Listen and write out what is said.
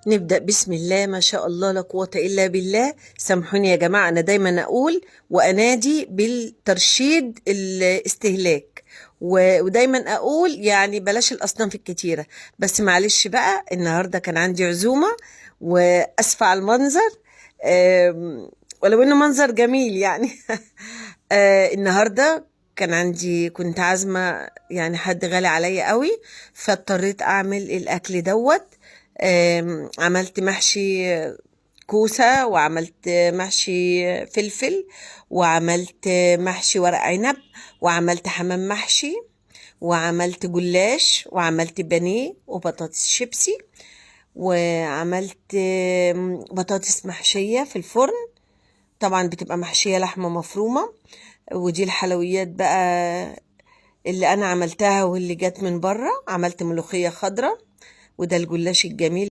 نبدأ بسم الله ما شاء الله لا قوة إلا بالله. سامحوني يا جماعة، أنا دايما أقول وأنادي بالترشيد الاستهلاك ودايما أقول يعني بلاش الأصناف الكتيرة. بس معلش بقى، النهاردة كان عندي عزومة وأسفة على المنظر. ولو إنه منظر جميل يعني. النهاردة كنت عازمة يعني حد غالي عليا قوي، فاضطريت أعمل الأكل دوت. عملت محشي كوسة، وعملت محشي فلفل، وعملت محشي ورق عنب، وعملت حمام محشي، وعملت جلاش، وعملت بانيه وبطاطس شيبسي، وعملت بطاطس محشية في الفرن. طبعا بتبقى محشية لحمة مفرومة. ودي الحلويات بقى اللي أنا عملتها واللي جت من بره. عملت ملوخية خضراء، وده الجلاش الجميل.